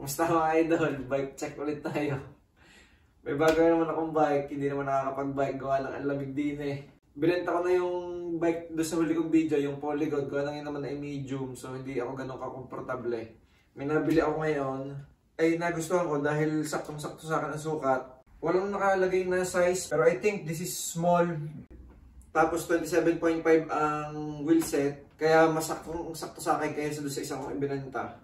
Kumusta mga idol? Bike check ulit tayo. May bago naman akong bike, hindi naman nakakapag-bike, gawa lang ang lamig din eh. Binenta ko na yung bike doon sa huli kong video, yung Polygon, gawa lang yun naman ay medium, so hindi ako ganun kakomportable. May nabili ako ngayon, ay nagustuhan ko dahil saktong-sakto sa akin ang sukat. Walang nakalagay na size, pero I think this is small. Tapos 27.5 ang wheel set, kaya mas sakto sa akin kaysa doon sa isang kong ibinenta.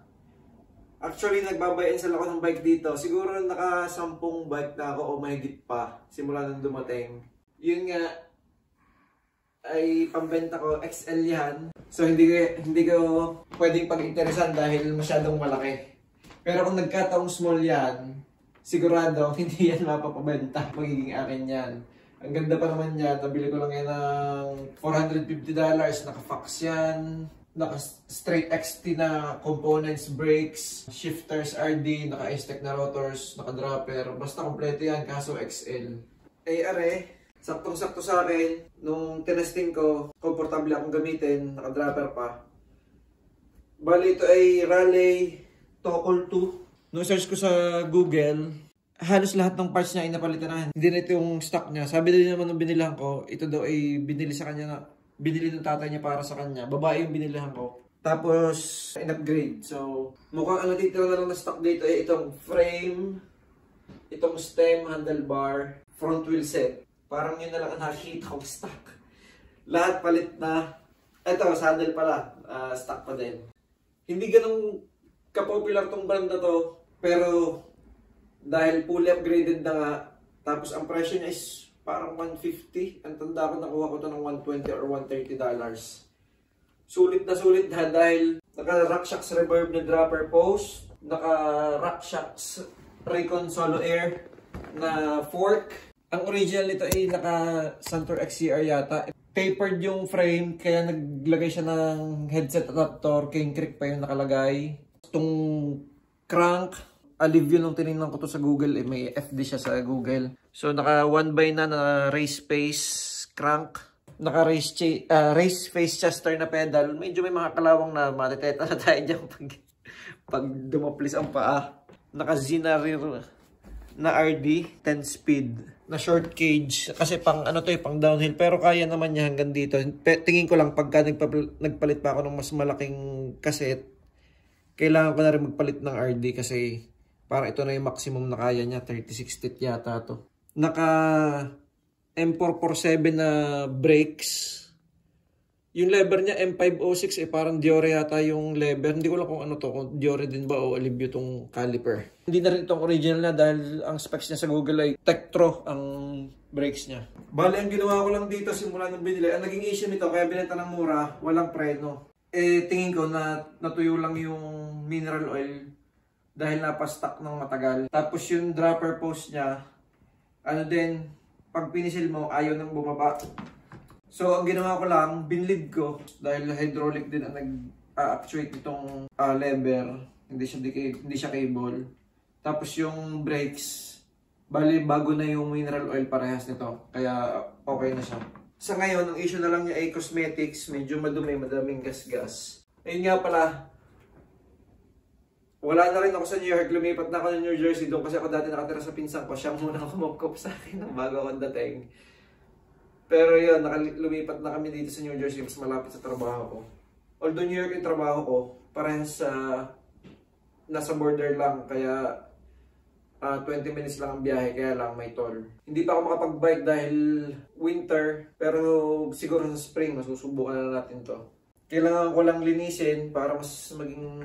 Actually, nagbabayan sila ako ng bike dito. Siguro naka 10 bike na ako o mahigit pa simula nung dumating. Yun nga, ay pambenta ko, XL yan. So hindi ko pwedeng pag-interesan dahil masyadong malaki. Pero kung nagkataong small yan, sigurado hindi yan mapapabenta. Magiging akin yan. Ang ganda pa naman yan. Nabili ko lang yan ng $450. Naka-fax yan. Naka-straight XT na components, brakes, shifters, RD, naka-S-Tech na rotors, naka-dropper. Basta kompleto yan, kaso XL. Ay are, saktong-sakto sa akin. Nung tinesting ko, komportable akong gamitin, naka-dropper pa. Bali ito ay Raleigh Tokol 2. Nung search ko sa Google, halos lahat ng parts niya ay napalitan na. Hindi na ito yung stock niya. Sabi din naman nung binilang ko, ito daw ay binili sa kanya na binili ng tatay niya para sa kanya. Babae yung binilihan ko. Tapos, in-upgrade. So, mukhang ano dito na lang na stock dito ay itong frame, itong stem, handlebar, front wheel set. Parang yun na lang ang nakikita kong stock. Lahat palit na. Ito, saddle pala. Stock pa din. Hindi ganun kapopular tong brand na to. Pero, dahil fully upgraded na nga, tapos ang presyo niya is parang $150. Ang tanda ko, nakuha ko to ng $120 or $130. Sulit na dahil naka-RockShox reverb na dropper post, naka-RockShox Recon Solo Air na fork. Ang original nito ay naka-Santor XCR yata. Tapered yung frame, kaya naglagay siya ng headset adapter. King Creek pa yung nakalagay. Itong crank, Alivio nung tinignan ko to sa Google, may FD siya sa Google. So naka 1x na race face crank, naka race face chaster na pedal. Medyo may mga kalawang na matiteta na tayo dyan pag dumaplis ang paa. Naka Zinarir na RD 10 speed na short cage kasi pang ano to pang downhill, pero kaya naman niya hanggang dito. Tingin ko lang pagka nagpalit pa ako ng mas malaking cassette, kailangan ko na rin magpalit ng RD kasi para ito na yung maximum na kaya niya. 36 teeth yata to. Naka M447 na brakes. Yung lever niya M506 parang Diore yata yung lever. Hindi ko lang kung ano to, kung Diore din ba o Alivio tong caliper. Hindi na rin itong original na dahil ang specs niya sa Google ay Tektro ang brakes niya. Bali, ang ginawa ko lang dito simula nung binili, ang naging issue nito kaya binenta ng mura, walang preno. Tingin ko na natuyo lang yung mineral oil dahil napastock ng matagal. Tapos yung dropper post niya, ano din, pag pinisil mo, ayaw nang bumaba. So, ang ginawa ko lang, binlid ko, dahil hydraulic din ang nag-actuate itong lever. Hindi siya cable. Tapos yung brakes, bali bago na yung mineral oil parehas nito. Kaya okay na siya. Sa ngayon, ang issue na lang niya ay cosmetics. Medyo madumi, madaming gas-gas. Ayun nga pala, wala na rin ako sa New York, lumipat na ako ng New Jersey doon kasi ako dati nakatira sa pinsan ko. Siya muna kumupkop sa akin bago ako dating. Pero yun, lumipat na kami dito sa New Jersey, mas malapit sa trabaho ko. Although New York yung trabaho ko, parehas sa nasa border lang, kaya 20 minutes lang ang biyahe, kaya lang may toll. Hindi pa ako makapag-bike dahil winter, pero siguro sa spring, masusubukan na natin to. Kailangan ko lang linisin para mas maging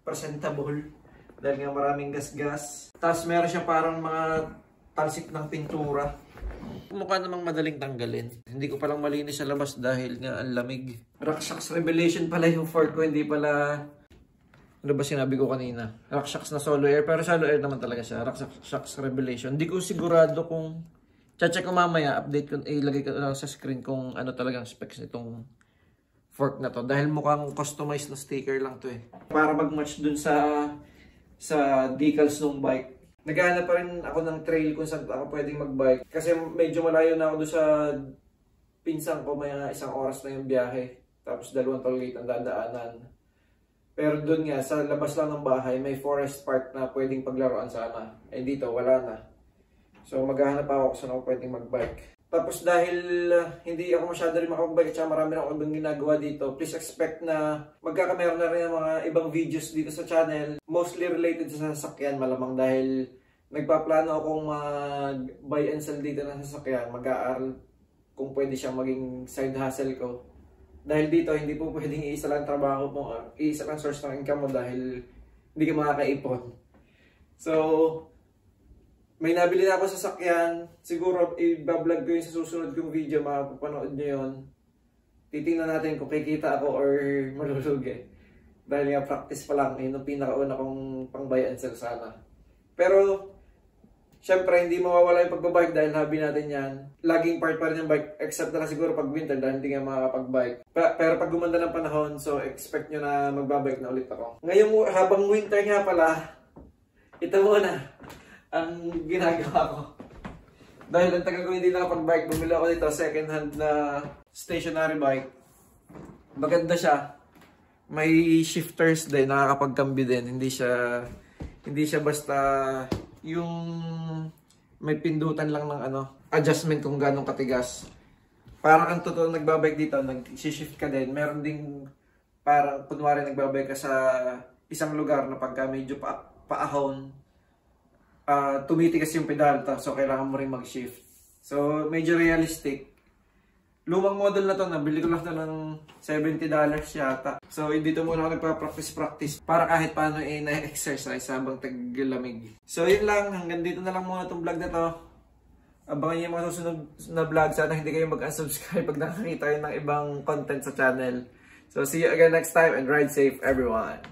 presentable dahil nga maraming gas-gas. Tapos meron siya parang mga talsik ng pintura. Mukha namang madaling tanggalin. Hindi ko palang malinis sa labas dahil nga ang lamig. RockShox Revelation pala yung fork ko, hindi pala ano ba sinabi ko kanina? RockShox na Solo Air, pero Solo Air naman talaga siya. RockShox Revelation. Hindi ko sigurado kung check ko mamaya, update ko, ilagay ko sa screen kung ano talagang specs nitong fork na to, dahil mukhang customized na sticker lang to para mag-match dun sa decals ng bike. Naghahanap pa rin ako ng trail kung saan ako pwedeng mag-bike kasi medyo malayo na ako dun sa pinsan ko, may 1 oras na yung biyahe tapos 2 toll gate ang dadaanan. Pero doon nga, sa labas lang ng bahay, may forest park na pwedeng paglaruan sana. Eh dito, wala na. So maghahanap ako kung saan ako pwedeng magbike. Tapos dahil hindi ako masyado rin makapagbike at marami na ako ibang ginagawa dito, please expect na magkakameron na rin ng mga ibang videos dito sa channel. Mostly related sa sasakyan, malamang dahil nagpaplano akong mag-buy and sell dito ng sasakyan. Mag-aaral kung pwede siyang maging side hustle ko. Dahil dito, hindi po pwedeng iisa lang trabaho mo, iisa lang source ng income mo dahil hindi ka makakaipon. So, may nabili na ako sa sasakyan. Siguro, i-vlog ko yung sa susunod kong video, mapapanood nyo yun. Titingnan natin kung kikita ako or malulugi. Dahil nga practice pa lang, yun ang pinakauna kong pang-buy and sell sana. Pero, syempre, hindi mawawala yung pagbabike dahil hobby natin yan. Laging part pa rin yung bike, except na lang siguro pag winter dahil hindi nga makakapag-bike. Pero pag gumanda ng panahon, so expect nyo na magbabike na ulit ako. Ngayong habang winter nga pala, ito muna ang ginagawa ko. Dahil ang tagal ko hindi nakapag-bike, bumili ako dito second hand na stationary bike. Maganda siya. May shifters din, nakakapagkambi din. Hindi siya basta yung may pindutan lang ng adjustment kung gano'ng katigas. Parang ang totoo nagbabike dito, nag-shift ka din. Meron ding parang kunwari nagbabike ka sa isang lugar na pagka medyo paahon, tumitigas yung pedal, so kailangan mo rin mag-shift. So medyo realistic. Lumang model na to, nabili ko lang to ng $70 yata. So dito muna ako nagpa-practice para kahit paano na-exercise habang taglamig. So yun lang, hanggang dito na lang muna itong vlog na to. Abangan niyo yung mga susunod na vlog. Sana hindi kayo mag-unsubscribe pag nakakita kayo ng ibang content sa channel. So see you again next time and ride safe everyone!